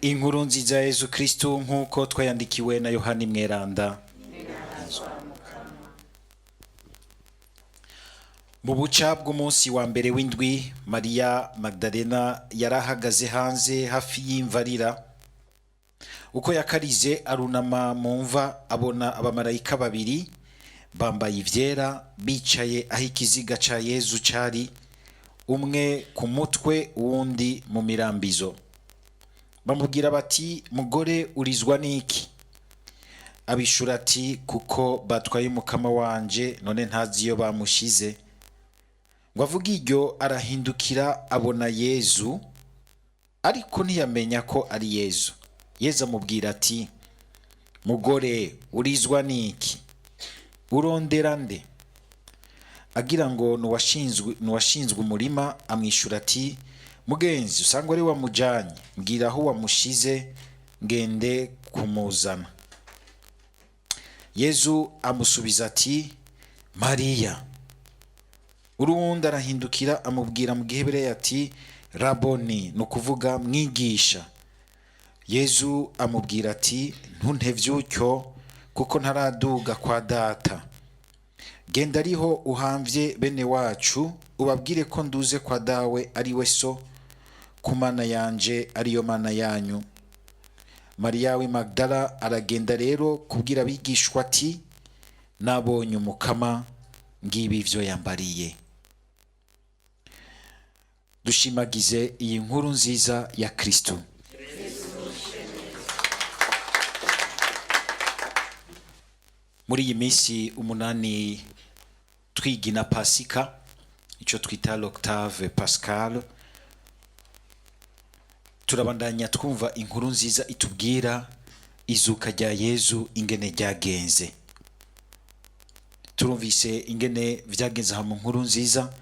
Inkuru nziza ya Yezu Kristo nk'uko twayandikiwe na Yohani Mweranda. Mu buca bw'umunsi wa mbere w'indwi, Mariya Magdalena yarahagaze hanze hafi y'imvarira. Uko yakarize arunama mu mva abona abamarayika babiri bambaye ivyera bicaye aho ikiziga ca Yezu cari, umwe ku mutwe uwundi mu mirambizo. Bamubwira bati, mugore urizwa n'iki? Abishura ati, kuko batwaye umukama wanje none ntazi iyo bamushize. Ngo avuga iryo arahindukira abona Yezu, ariko ntiyamenya ko ari Yezu. Yezu amubwira ati, mugore urizwa n'iki? Urondera nde? Agira ngo nuwashinzwe umurima, amwishura ati, mugenzi usanga ari wamujanye, mbwira aho wamushize ngende kumuzana. Yezu amusubiza ati, Mariya. Urundi arahindukira amubwira mu Giheburayo ati, Raboni, nukuvuga mwigisha. Yezu amubwira ati, ntuntevye utyo, kuko ntaraduga kwa data. Genda ariho uhamvye bene wacu, ubabwire ko nduze kwa dawe ari we so, ku mana yanje ariyo mana yanyu. Mariya w'i Magdala aragenda rero kubwira abigishwa ati, nabonye umukama, ngibi ivyo yambariye. Dushimagize iyi nkuru nziza ya Kristo. Muri iyi minsi umunani twigina Pasika, ico twita l'Octave Pascal, turabandanya twumva inkuru nziza itubwira izuka rya Yezu ingene ryagenze. Turumvise ingene vyagenze mu nkuru nziza.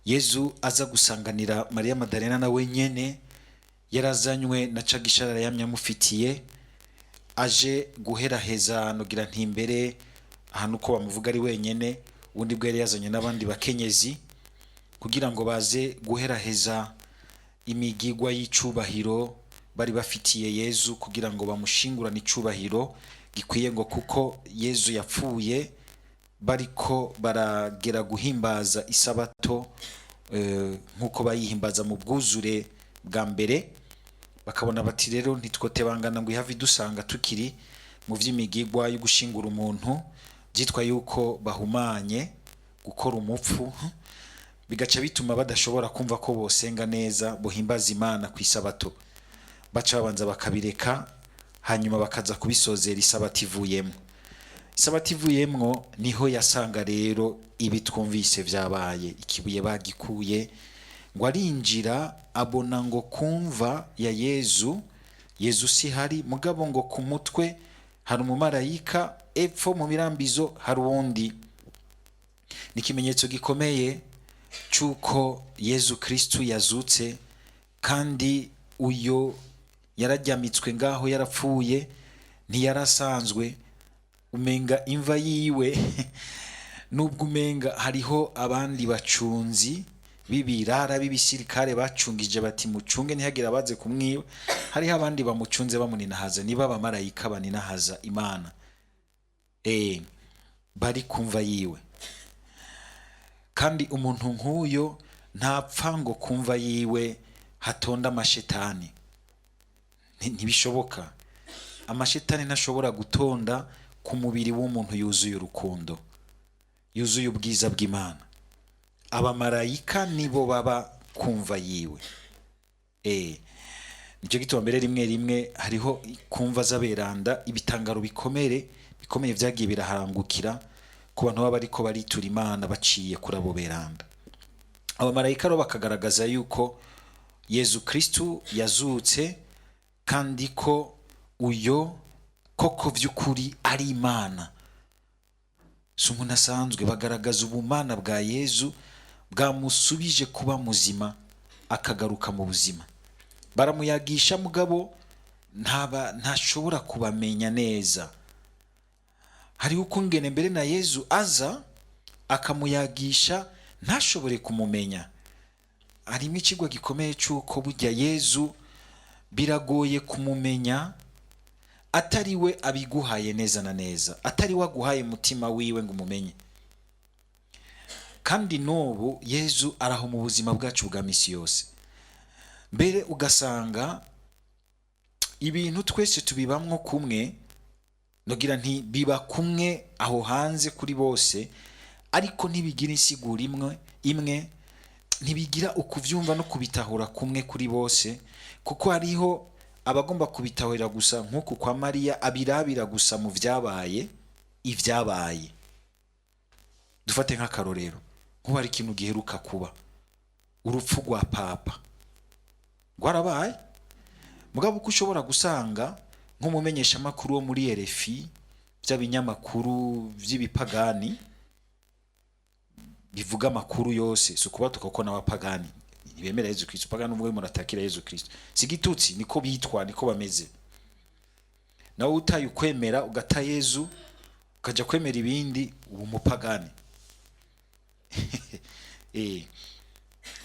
Yezu aza gusanganira Mariya Magdalena na wenyene yarazanywe na ca gishara yamye amufitiye, aje guheraheza nogira ntimbere ahantu ko bamuvuga ari wenyene, ubundi bwo yari yazanye n'abandi bakenyezi kugira ngo baze guheraheza imigigwa y'icubahiro bari bafitiye Yezu, kugira ngo bamushingurane icubahiro gikwiye, ngo kuko Yezu yapfuye bariko baragera guhimbaza isabato nk'uko bayihimbaza mu bwuzure bwa mbere, bakabona bati rero ntitwotebangana ngo ihave dusanga tukiri mu vy'imigigwa yo gushingura umuntu, byitwa yuko bahumanye gukora umupfu, bigaca bituma badashobora kumva ko bosenga neza bohimbaza Imana ku isabato. Baca babanza bakabireka, hanyuma bakaza kubisozera isabato ivuyemwo. Isabato ivuyemwo niho yasanga rero ibi twumvise vyabaye. Ikibuye bagikuye, ngo arinjira abona ngo kumva ya Yezu si hari, mugabo ngo ku mutwe hari umumarayika, epfo mu mirambizo hari uwundi. Ni ikimenyetso gikomeye c'uko Yezu Kristu yazutse, kandi uyo yararyamitswe ngaho yarapfuye ntiyarasanzwe. Umenga imva yiwe nubwo umenga hariho abandi bacunzi b'ibirara b'ibisirikare bacungije bati mucunge ntihagira abaze kumwiba, hariho abandi bamucunze bamuninahaza, niba abamarayika baninahaza Imana bari kumva yiwe. Kandi umuntu nk'uyo ntapfa ngo kumva yiwe hatonda amashetani, ntibishoboka. Amashetani ntashobora gutonda ku mubiri w'umuntu yuzuye urukundo, yuzuye ubwiza bw'Imana. Abamarayika nibo baba kumva yiwe. Nicyo gituma mbere rimwe rimwe hariho kumva z'aberanda, ibitangaro bikomeye vyagiye biraharangukira ku bantu baba bariko baritura Imana baciye kuri abo beranda. Abamarayika rero bakagaragaza yuko Yezu Kristu yazutse, kandi ko uyo koko vy'ukuri ari Imana, si umuntu asanzwe. Bagaragaza ubumana bwa Yezu bwamusubije kuba muzima, akagaruka mu buzima. Baramuyagisha mugabo ntashobora kubamenya neza. Hariho ukungene mbere na Yezu aza akamuyagisha ntashobore kumumenya. Harimo ikigwa gikomeye c'uko burya Yezu biragoye kumumenya atari we abiguhaye neza na neza, atari we aguhaye umutima wiwe ngo umumenye. Kandi n'ubu Yezu araho mu buzima bwacu bwa misi yose. Mbere ugasanga ibintu twese tubibamwo kumwe, nogira nti biba kumwe aho hanze kuri bose, ariko ntibigira insiguro imwe, ntibigira ukuvyumva no kubitahura kumwe kuri bose, kuko hariho abagomba kubitahurira gusa nk'uku kwa Mariya, abirabira gusa mu ivyabaye. Dufate nk'akarorero, nk'ubu hari ikintu giheruka kuba, urupfu rwa papa rwarabaye, mugabo uko ushobora gusanga nk'umumenyeshamakuru wo muri RFI, by'abinyamakuru vy'ibipagani bivuga amakuru yose, si ukuba tukako n'abapagani bemera Yezu Kristo. Pagani umwe muratakira Yezu Kristo, sigitutsi niko bitwa, niko bameze. Nawe utaye ukwemera ugata Yezu ukaja kwemera ibindi, ubu mupagani.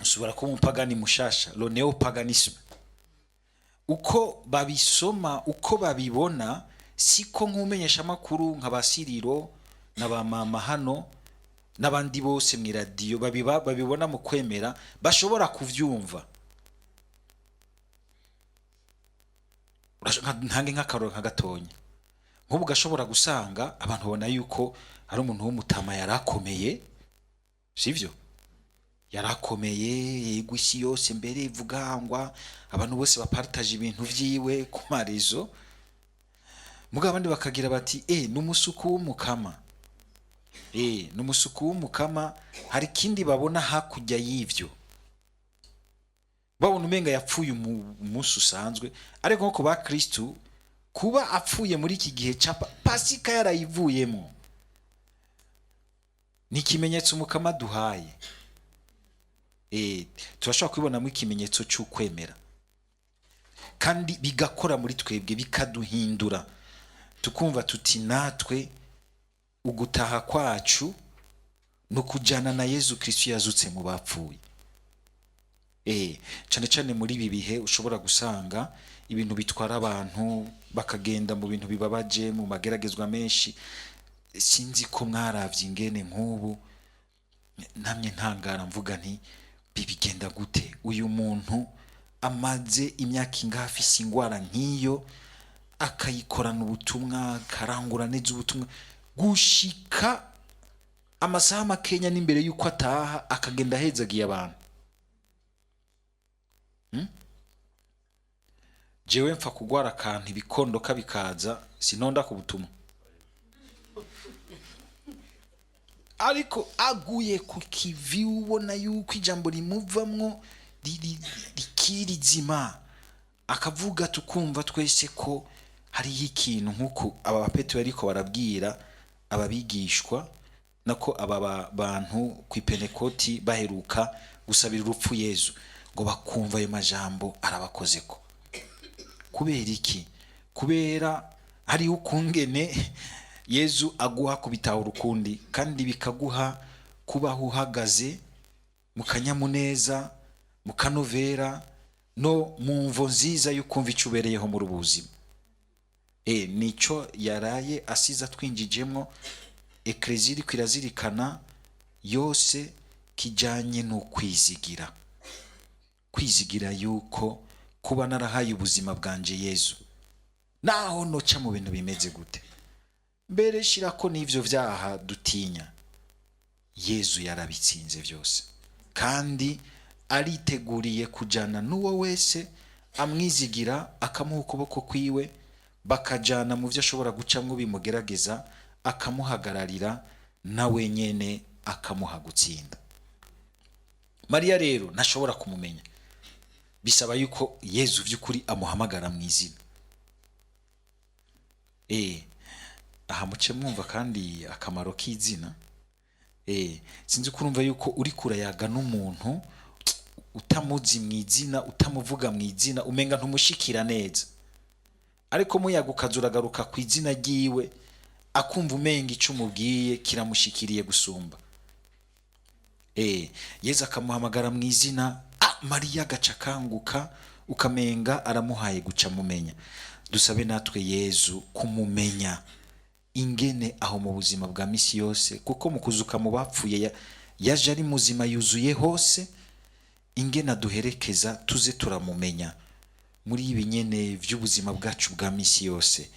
Ushobora kuba umupagani mushasha, lo neopaganisme. Uko babisoma, uko babibona, siko nk'umenyesha makuru nka Basiriro na ba mama hano n'abandi bose mu radio babibona mu kwemera bashobora kuvyumva. Ntange nk'akaroro nka gatonya, nk'ubu gashobora gusanga abantu bona yuko ari umuntu w'umutama yarakomeye, sivyo? Yarakomeye, yego isi yose mbere ivugangwa, abantu bose bapartage ibintu vyiwe ku marezo. Mugabo abandi bakagira bati n'umusuku w'umukama. N'umusuku w'umukama, hari kindi babona hakurya y'ivyo. Babona umenga yapfuye umunsi usanzwe, ariko nko ba Kristo kuba apfuye muri iki gihe ca Pasika yarayivuyemo, ni ikimenyetso umukama duhaye. Turashobora kubibonamo ikimenyetso cy'ukwemera, kandi bigakora muri twebwe, bikaduhindura, tukumva tuti natwe ugutaha kwacu no kujana na Yezu Kristo yazutse mu bapfuye. Cyane cyane muri ibi bihe ushobora gusanga ibintu bitwara abantu bakagenda mu bintu bibabaje, mu mageragezwa menshi. Sinzi ko mwaravye ingene nk'ubu, namye ntangara mvuga nti bibigenda gute uyu muntu amaze imyaka ingahe afise ingwara nk'iyo, akayikorana ubutumwa, karangura neza ubutumwa, gushika amasaha makenya n'imbere yuko ataha akagenda ahezagiye abantu. Jewe mfa kugwara akantu ibikondoka bikaza, sinonda ku butumwa, ariko aguye ku kivi ubona yuko ijambo rimuvamwo rikirizima, akavuga tukumva twese ko hariho ikintu, nk'uko aba Petero ariko barabwira ababigishwa, nako aba bantu ku Pentekoti baheruka gusabira urupfu Yezu, ngo bakumva ayo majambo arabakozeko. Kubera iki? Kubera hari ukungene Yezu aguha kubitaho urukundi, kandi bikaguha kubaho uhagaze mu kanyamuneza, mu kanovera, no mu mvo nziza y'ukumva icyo ubereyeho muri ubuzima. Nico yaraye asiza twinjijemwo, Eklezia iriko irazirikana yose kijanye no kwizigira. Kwizigira yuko kuba narahaye ubuzima bwanje Yezu, naho noca mu bintu bimeze gute, mbere shirako n'ivyo vyaha dutinya, Yezu yarabitsinze vyose, kandi ariteguriye kujana n'uwo wese amwizigira, akamuha ukuboko kwiwe, bakajana mu vyo ashobora gucamwo bimugerageza, akamuhagararira, na wenyene akamuha gutsinda. Mariya rero ntashobora kumumenya, bisaba yuko Yezu vy'ukuri amuhamagara mu izina. Aha muce mwumva kandi akamaro k'izina. Sinzi kurumva yuko uri kurayaga n'umuntu utamuzi mu izina, utamuvuga mu izina, umenga ntumushikira neza, ariko muyaga ukazuragaruka ku izina ryiwe, akumva umenga ico umubwiye kiramushikiriye gusumba. Yezu akamuhamagara mu izina, Mariya agaca akanguka, ukamenga aramuhaye guca mumenya. Dusabe natwe Yezu kumumenya ingene aho mu buzima bwa misi yose, kuko mu kuzuka mu bapfuye yaje ari muzima yuzuye hose, ingene aduherekeza tuze turamumenya muri ibi nyene vy'ubuzima bwacu bwa misi yose.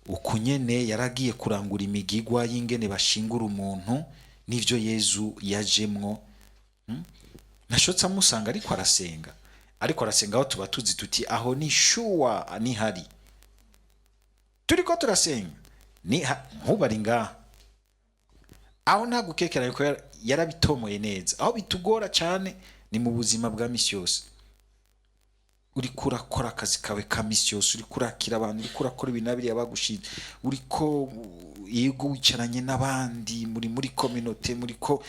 Uku nyene yaragiye kurangura imigigwa y'ingene bashingura umuntu, nivyo Yezu yajemwo. Nashotse amusanga ariko arasenga aho tuba tuzi tuti aho ni shuwa ni hari turiko turasenga ni nkubari ngaha, aho nta gukekera yuko yarabitomoye neza. Aho bitugora cyane ni mu buzima bwa misi yose, uriko urakora akazi kawe ka misi yose, uriko urakira abantu, uriko urakora ibintu abiriya bagushinze, uriko yego wicaranye n'abandi muri communauté, muriko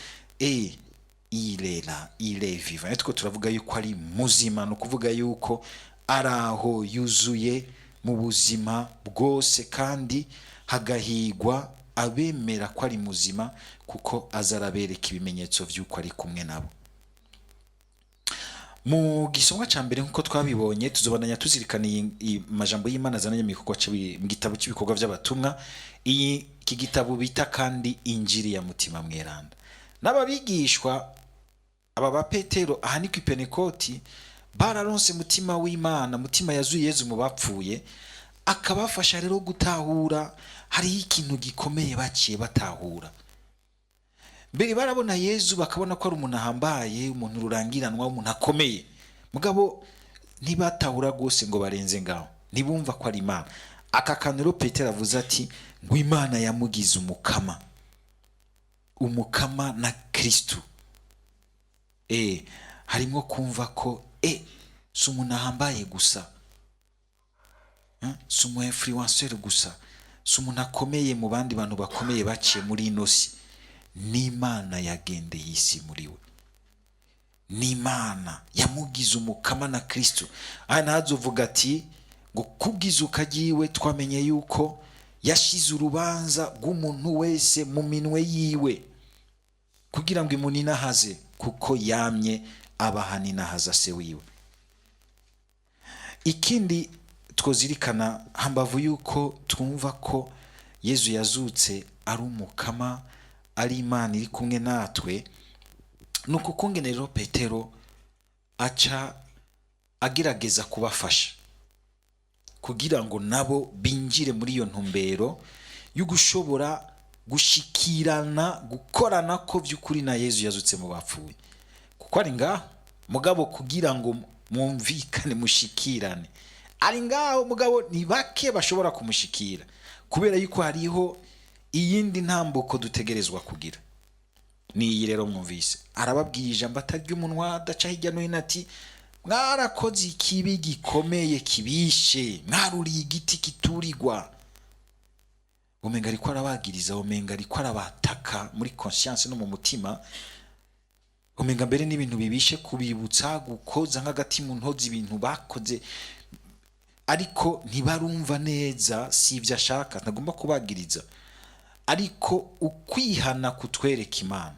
ile viva. Etko turavuga yuko ari muzima, no kuvuga yuko araho yuzuye mu buzima bwose, kandi hagahigwa abemera ko ari muzima, kuko azarabereka ibimenyetso vy'uko ari kumwe nabo. Mu gisomwa ca mbere nkuko twabibonye, tuzobandanya tuzirikana amajambo y'Imana azananye mu gitabo cy'ibikorwa by'abatumwa. Iki gitabo bita kandi Injiri ya Mutima Mweranda. N'ababigishwa aba ba Petero ahaniko Pentekoti bararonse mutima w'Imana, mutima yazuye Yezu mu bapfuye, akabafasha rero gutahura hari ikintu gikomeye baciye batahura. Mbere barabona Yezu bakabona ko ari umuntu ahambaye, umuntu rurangiranwa, umuntu akomeye, mugabo ntibatahura gose ngo barenze ngaho, ntibumva ko ari Imana. Aka kanero Petero avuze ati ngo Imana yamugize umukama na Kristo. Harimo kumva ko si umuntu ahambaye gusa, si umu influenceur gusa, si umuntu akomeye mu bandi bantu bakomeye baciye muri ino si. N'Imana yagendeye isi muri we, n'Imana yamugize umukama na Kristo. Nazovuga ati ngo kubwizuka giwe twamenye yuko yashize urubanza rw'umuntu wese mu minwe yiwe, kugira ngo imuninahaze, kuko yamye abahaninahaza se wiwe. Ikindi twozirikana hambavu yuko twumva ko Yezu yazutse ari umukama, ari Imana iri kumwe natwe, nuko kungene rero Petero aca agerageza kubafasha kugira ngo nabo binjire muri iyo ntumbero y'ugushobora gushikirana, gukorana ko vy'ukuri na Yezu yazutse mu bapfuye. Kuko ari ngaho mugabo kugira ngo mwumvikane mushikirane, ari ngaho mugabo ni bake bashobora kumushikira, kubera yuko hariho iyindi ntambuko dutegerezwa kugira. Ni iyi rero mwumvise arababwiye ijambo atarya umunwa, adaca hirya no hino ati mwarakoze ikibi gikomeye kibishe, mwaruriye igiti kiturigwa. Umenga ariko arabagiriza, umenga ariko arabataka muri conscience no mu mutima, umenga mbere n'ibintu bibishe kubibutsa gukoza nk'agati mu ntozi ibintu bakoze, ariko ntibarumva neza, si ivyo ashaka, ntagomba kubagiriza. Ariko ukwihana kutwereka Imana,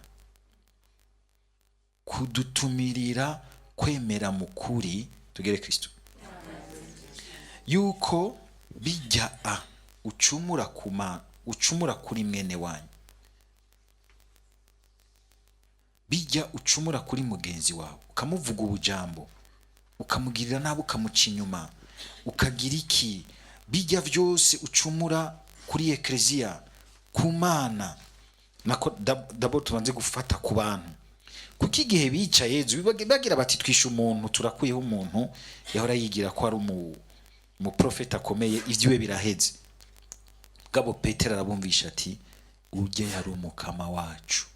kudutumirira kwemera mukuri, tugere Kristo, yuko bijya ucumura kuri mwene wanyu, bijya ucumura kuri mugenzi wawe, ukamuvuga ubujambo, ukamugirira nabi, ukamuca inyuma, ukagira iki, bijya vyose ucumura kuri Eklezia, ku Mana. Nako dabo tubanze gufata ku bantu, kuko igihe bica Yezu bagira bati twisha umuntu, turakuyeho umuntu yahora yigira ko ari mu profeta akomeye, ivyiwe biraheze. Gabo Petero arabumvisha ati ujye yari umukama wacu,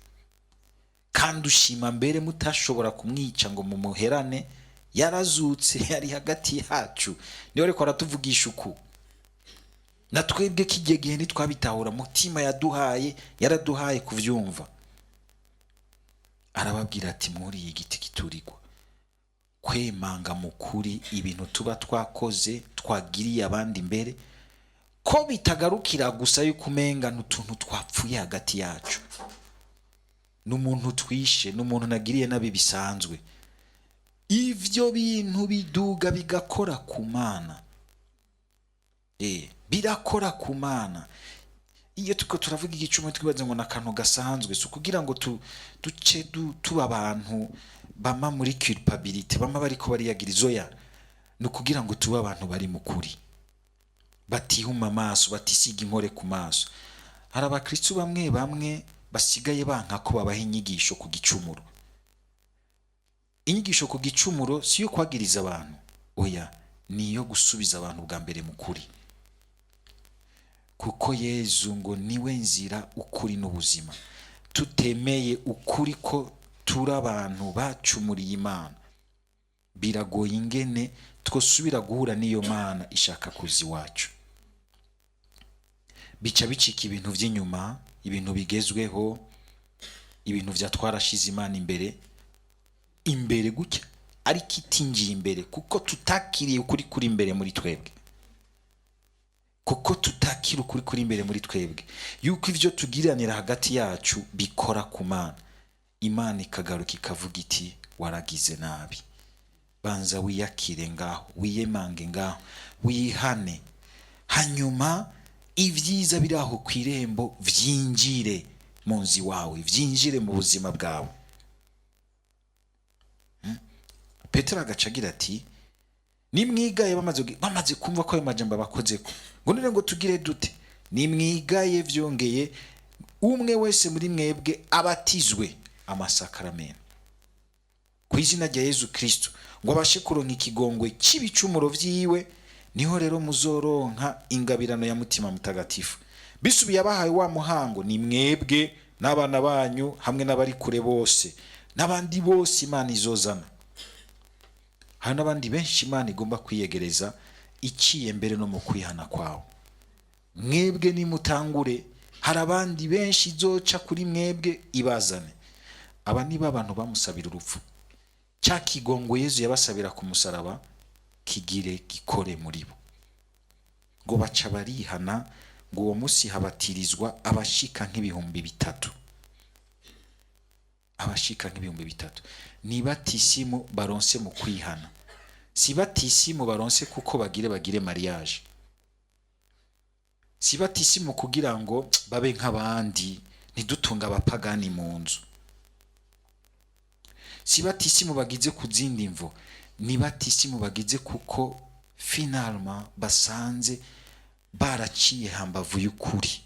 kandi ushima mbere mutashobora kumwica ngo mumuherane, yarazutse, yari hagati yacu, niwe ariko aratuvugisha uku. Na twebwe kigiye gihe ntitwabitahura, mutima yaraduhaye kuvyumva. Arababwira ati muri igiti kiturigwa, kwemanga mukuri ibintu tuba twakoze, twagiriye abandi mbere, ko bitagarukira gusa yuko umenga n'utuntu twapfuye hagati yacu, n'umuntu twishe, n'umuntu nagiriye nabi bisanzwe. ivyo bintu biduga bigakora ku Mana. Birakora ku Mana. Iyo tuko turavuga igicumuro twibaza ngo nakantu gasanzwe, so kugira ngo duce tuba abantu bama muri culpability, bama bariko bariyagiriza oya, no kugira ngo tuba abantu bari mu kuri, batihuma amaso, batisiga inkore ku maso. Hari abakristo bamwe bamwe basigaye banka ko babaha inyigisho ku gicumuro. Inyigisho ku gicumuro siyo kwagiriza abantu, oya, niyo gusubiza abantu bwa mbere mu kuri, kuko Yezu ngo niwe nzira, ukuri n'ubuzima. Tutemeye ukuri ko turi abantu bacumuriye Imana, biragoye ingene twosubira guhura n'iyo Mana ishaka kuzi wacu. Bica bicika ibintu by'inyuma, ibintu bigezweho, ibintu vya twarashize Imana imbere gutya, ariko itingiye imbere kuko tutakiriye ukuri kuri imbere muri twebwe, kuko tutakira ukuri kuri imbere muri twebwe, yuko ivyo tugiranira hagati yacu bikora ku Mana. Imana ikagaruka ikavuga iti waragize nabi, banza wiyakire ngaho, wiyemange ngaho, wihane, hanyuma ivyiza biraho kw'irembo vyinjire mu nzi wawe, vyinjire mu buzima bwawe. Petero agacagira ati nimwigaye bamaze kumva ko ayo majambo bakozeko, ngo none ngo tugire dute? Nimwigaye vyongeye umwe wese muri mwebwe abatizwe amasakaramentu ku izina rya Yezu Kristo, ngo abashe kuronka ikigongwe c'ibicumuro vyiwe, niho rero muzoronka ingabirano ya mutima mutagatifu. Bisubiye abahaye wa muhango ni mwebwe n'abana banyu hamwe n'abari kure bose n'abandi bose Imana izozana. Hari n'abandi benshi Imana igomba kwiyegereza iciye mbere no mu kwihana kwawo. Mwebwe nimutangure, hari abandi benshi izoca kuri mwebwe ibazane. Aba niba abantu bamusabira urupfu, cya kigongo Yezu yabasabira ku musaraba kigire gikore muri bo. Ngo baca barihana, ngo uwo munsi habatirizwa abashika nk'ibihumbi 3. Abashika nk'ibihumbi 3 ni batisimu baronse mu kwihana, si batisimu baronse kuko bagire mariage, si batisimu kugira ngo babe nk'abandi ntidutunga abapagani mu nzu, si batisimu bagize ku zindi mvo, ni batisimu bagize kuko finalement basanze baraciye hambavu y'ukuri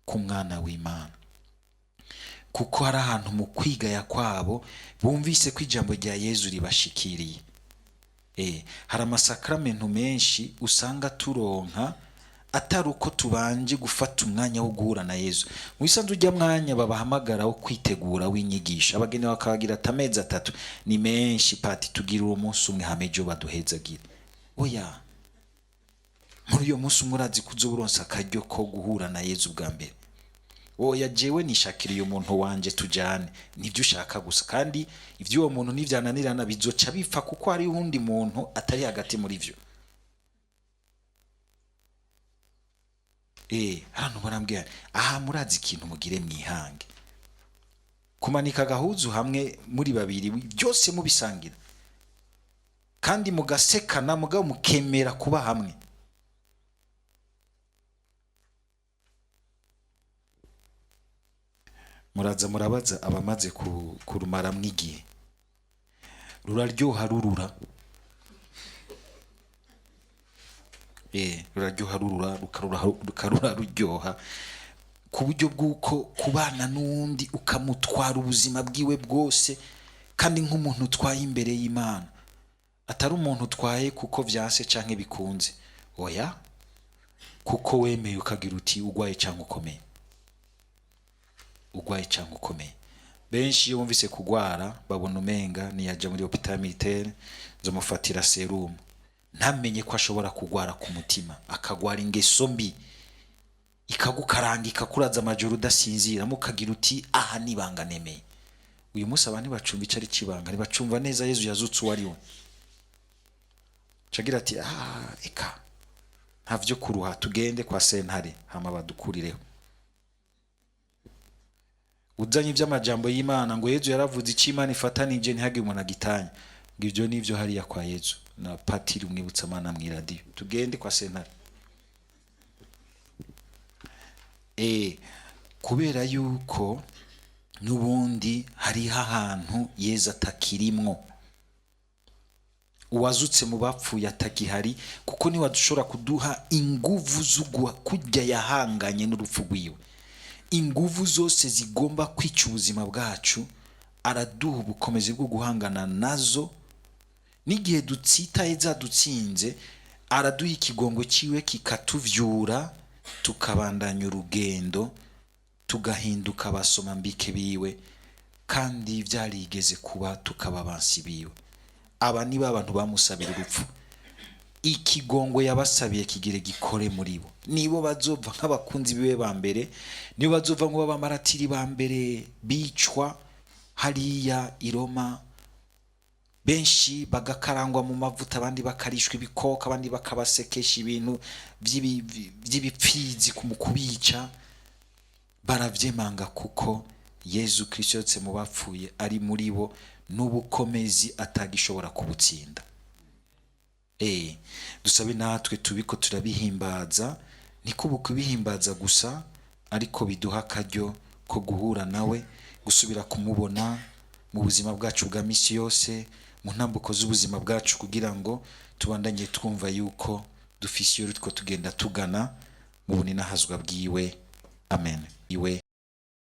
ku Mwana w'Imana, kuko hari ahantu mu kwigaya kwabo bumvise ko ijambo rya Yezu ribashikiriye. Hari amasakramentu menshi usanga turonka atari uko tubanje gufata umwanya wo guhura na Yezu. Mu bisanzwe ujya mwanya babahamagara wo kwitegura w'inyigisho, abageni bakabagira amezi 3 ni menshi, pati tugira uwo munsi umwe hamejo baduhezagira. Oya, muri uyo munsi umurazi kuzoburonsa akaryo ko guhura na Yezu bwa mbere. Oya, jewe nishakiriye umuntu wanje tujane, nivyo ushaka gusa, kandi ivyo uwo muntu nivyananirana bizoca bipfa kuko hari undi muntu atari hagati muri vyo. Hano barambwira aha murazi ikintu mugire mwihange, kumanika gahuzu hamwe muri babiri byose mubisangira, kandi mugasekana mugabo mukemera kuba hamwe. Muraza murabaza abamaze kurumara mwigihe, ruraryoha rurura. Ruraryoha rurura, rukarura ruryoha, ku buryo bw'uko kubana n'undi ukamutwara ubuzima bwiwe bwose, kandi nk'umuntu utwaye imbere y'Imana, atari umuntu utwaye kuko vyase canke bikunze, oya, kuko wemeye ukagira uti ugwaye canke ukomeye, ugwaye canke ukomeye. Benshi iyo bumvise kugwara babona umenga niyaja muri hôpital militaire zomufatira serum, ntamenye ko ashobora kugwara ku mutima, akagwara ingeso mbi ikagukaranga ikakuraza amajoro udasinzira, mukagira uti aha nibanga nemeye. Uyu munsi abantu bacumba icari kibanga, ntibacumva neza Yezu yazutse uwari we. Cagira ati eka ntavyo kuruha, tugende kwa sentare hama badukurireho. Uzanye ivy'amajambo y'Imana ngo Yezu yaravuze iki Imana ifatanije ntihagire umuntu agitanya, ngivyo nivyo hariya kwa Yezu na patiri umwibutsa mana mw'iradiyo tugende kwa sentare. Kubera yuko n'ubundi hariho ahantu Yezu atakirimwo, uwazutse mu bapfuye atagihari, kuko niwe dushobora kuduha inguvu z'ugwa kujya yahanganye n'urupfu rwiwe. Inguvu zose zigomba kwica ubuzima bwacu araduha ubukomezi bwo guhangana nazo, n'igihe dutsitaye zadutsinze araduha ikigongo ciwe kikatuvyura tukabandanya urugendo tugahinduka abasoma mbike biwe, kandi vyarigeze kuba tukaba abansi biwe. Aba nibo abantu bamusabira urupfu, ikigongo yabasabiye kigire gikore muri bo, nibo bazova nk'abakunzi biwe ba mbere, nibo bazova ngo b'abamaratiri ba mbere bicwa hariya i Roma, benshi bagakarangwa mu mavuta, abandi bakarishwa ibikoka, abandi bakabasekesha ibintu vy'ibipfizi kubica, baravyemanga kuko Yezu Kristo yotse mu bapfuye ari muri bo, n'ubukomezi atagishobora kubutsinda. Dusabe natwe tubiko turabihimbaza, niko bukubihimbaza gusa, ariko biduha akaryo ko guhura nawe, gusubira kumubona mu buzima bwacu bwa misi yose, mu ntambuko z'ubuzima bwacu, kugira ngo tubandanye twumva yuko dufise iyo tugenda tugana mu buninahazwa bwiwe. Amen. Iwe